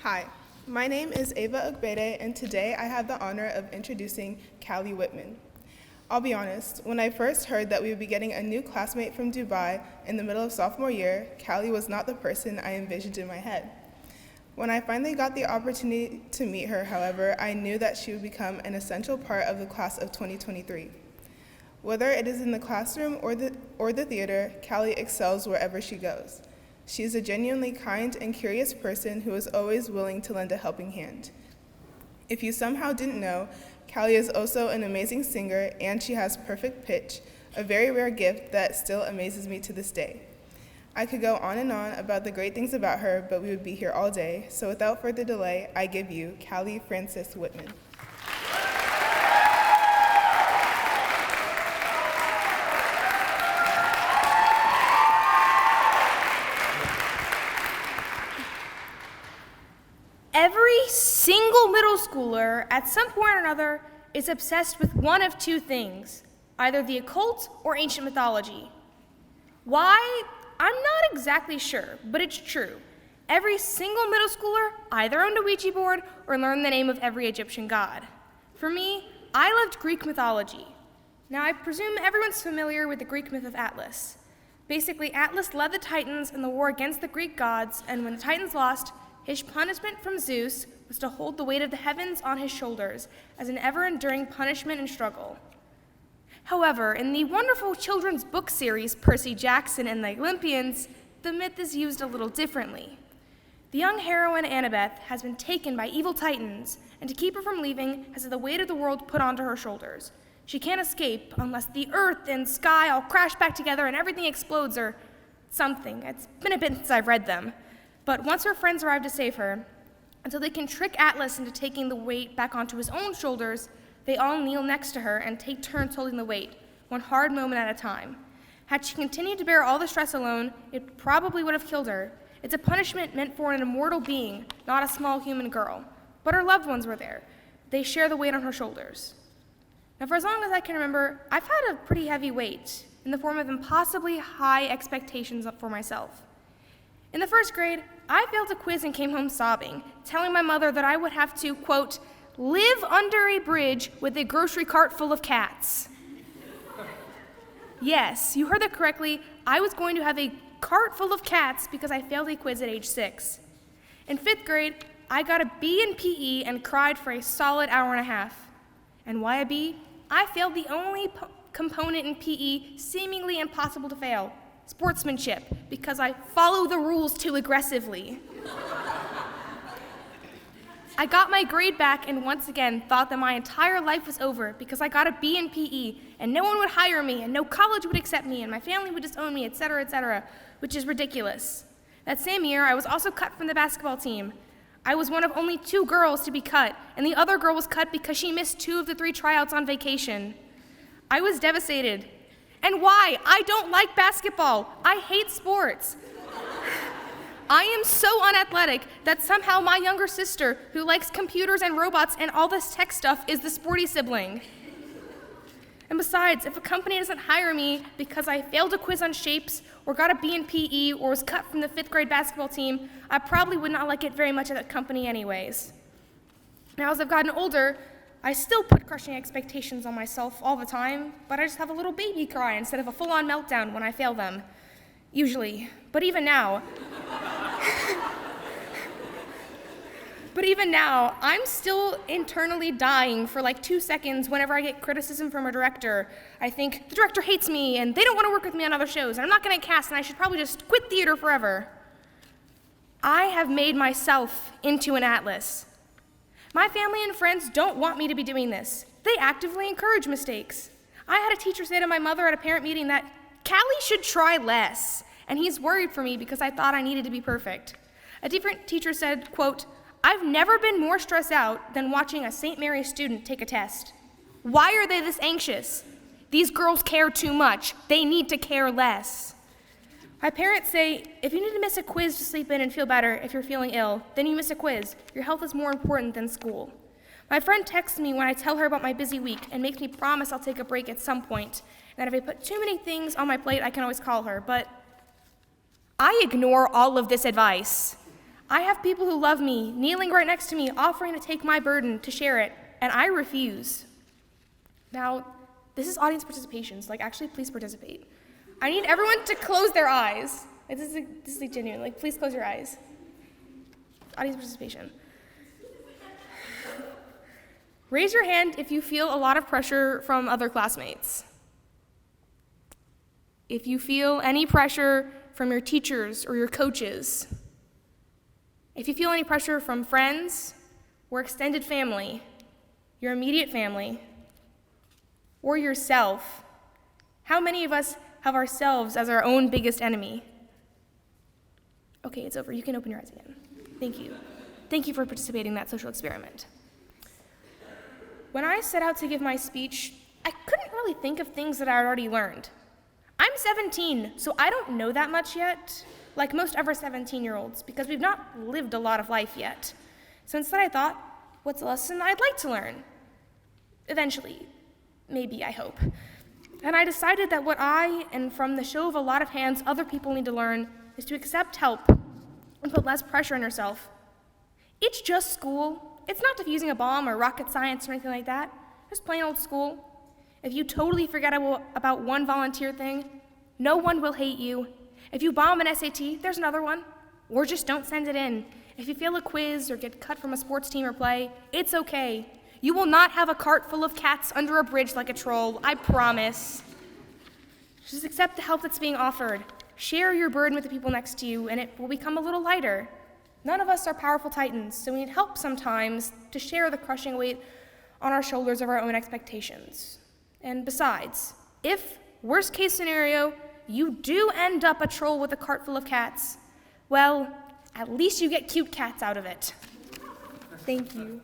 Hi, my name is Ava Ogbede, and today I have the honor of introducing Callie Wittmann. I'll be honest, when I first heard that we would be getting a new classmate from Dubai in the middle of sophomore year, Callie was not the person I envisioned in my head. When I finally got the opportunity to meet her, however, I knew that she would become an essential part of the class of 2023. Whether it is in the classroom or the theater, Callie excels wherever she goes. She is a genuinely kind and curious person who is always willing to lend a helping hand. If you somehow didn't know, Callie is also an amazing singer, and she has perfect pitch, a very rare gift that still amazes me to this day. I could go on and on about the great things about her, but we would be here all day, so without further delay, I give you Callie Frances Wittmann. Every single middle schooler at some point or another is obsessed with one of two things, either the occult or ancient mythology. Why? I'm not exactly sure, but it's true. Every single middle schooler either owned a Ouija board or learned the name of every Egyptian god. For me, I loved Greek mythology. Now, I presume everyone's familiar with the Greek myth of Atlas. Basically, Atlas led the Titans in the war against the Greek gods, and when the Titans lost, his punishment from Zeus was to hold the weight of the heavens on his shoulders as an ever-enduring punishment and struggle. However, in the wonderful children's book series, Percy Jackson and the Olympians, the myth is used a little differently. The young heroine Annabeth has been taken by evil titans, and to keep her from leaving has had the weight of the world put onto her shoulders. She can't escape unless the earth and sky all crash back together and everything explodes or something. It's been a bit since I've read them. But once her friends arrive to save her, until they can trick Atlas into taking the weight back onto his own shoulders, they all kneel next to her and take turns holding the weight, one hard moment at a time. Had she continued to bear all the stress alone, it probably would have killed her. It's a punishment meant for an immortal being, not a small human girl. But her loved ones were there. They share the weight on her shoulders. Now, for as long as I can remember, I've had a pretty heavy weight in the form of impossibly high expectations for myself. In the first grade, I failed a quiz and came home sobbing, telling my mother that I would have to, quote, live under a bridge with a grocery cart full of cats. Yes, you heard that correctly. I was going to have a cart full of cats because I failed a quiz at age 6. In 5th grade, I got a B in PE and cried for a solid hour and a half. And why a B? I failed the only component in PE seemingly impossible to fail. Sportsmanship, because I follow the rules too aggressively. I got my grade back and once again thought that my entire life was over because I got a B in PE and no one would hire me and no college would accept me and my family would disown me, etc., which is ridiculous. That same year, I was also cut from the basketball team. I was one of only 2 girls to be cut, and the other girl was cut because she missed 2 of the 3 tryouts on vacation. I was devastated. And why? I don't like basketball. I hate sports. I am so unathletic that somehow my younger sister, who likes computers and robots and all this tech stuff, is the sporty sibling. And besides, if a company doesn't hire me because I failed a quiz on shapes or got a B in PE or was cut from the 5th grade basketball team, I probably would not like it very much at that company anyways. Now, as I've gotten older, I still put crushing expectations on myself all the time, but I just have a little baby cry instead of a full-on meltdown when I fail them. Usually. But even now, I'm still internally dying for like 2 seconds whenever I get criticism from a director. I think, the director hates me, and they don't want to work with me on other shows, and I'm not going to cast, and I should probably just quit theater forever. I have made myself into an Atlas. My family and friends don't want me to be doing this. They actively encourage mistakes. I had a teacher say to my mother at a parent meeting that Callie should try less, and he's worried for me because I thought I needed to be perfect. A different teacher said, quote, I've never been more stressed out than watching a St. Mary's student take a test. Why are they this anxious? These girls care too much. They need to care less. My parents say, if you need to miss a quiz to sleep in and feel better if you're feeling ill, then you miss a quiz. Your health is more important than school. My friend texts me when I tell her about my busy week and makes me promise I'll take a break at some point, and that if I put too many things on my plate, I can always call her, but I ignore all of this advice. I have people who love me, kneeling right next to me, offering to take my burden, to share it, and I refuse. Now, this is audience participation, so actually please participate. I need everyone to close their eyes. This is genuine, please close your eyes. Audience participation. Raise your hand if you feel a lot of pressure from other classmates. If you feel any pressure from your teachers or your coaches. If you feel any pressure from friends or extended family, your immediate family, or yourself. How many of us have ourselves as our own biggest enemy? Okay, it's over. You can open your eyes again. Thank you. Thank you for participating in that social experiment. When I set out to give my speech, I couldn't really think of things that I had already learned. I'm 17, so I don't know that much yet, like most other 17-year-olds, because we've not lived a lot of life yet. So instead I thought, what's a lesson I'd like to learn? Eventually. Maybe, I hope. And I decided that what I, and from the show of a lot of hands, other people need to learn is to accept help and put less pressure on yourself. It's just school. It's not diffusing a bomb or rocket science or anything like that. Just plain old school. If you totally forget about one volunteer thing, no one will hate you. If you bomb an SAT, there's another one. Or just don't send it in. If you fail a quiz or get cut from a sports team or play, it's okay. You will not have a cart full of cats under a bridge like a troll, I promise. Just accept the help that's being offered. Share your burden with the people next to you, and it will become a little lighter. None of us are powerful titans, so we need help sometimes to share the crushing weight on our shoulders of our own expectations. And besides, if, worst case scenario, you do end up a troll with a cart full of cats, well, at least you get cute cats out of it. Thank you.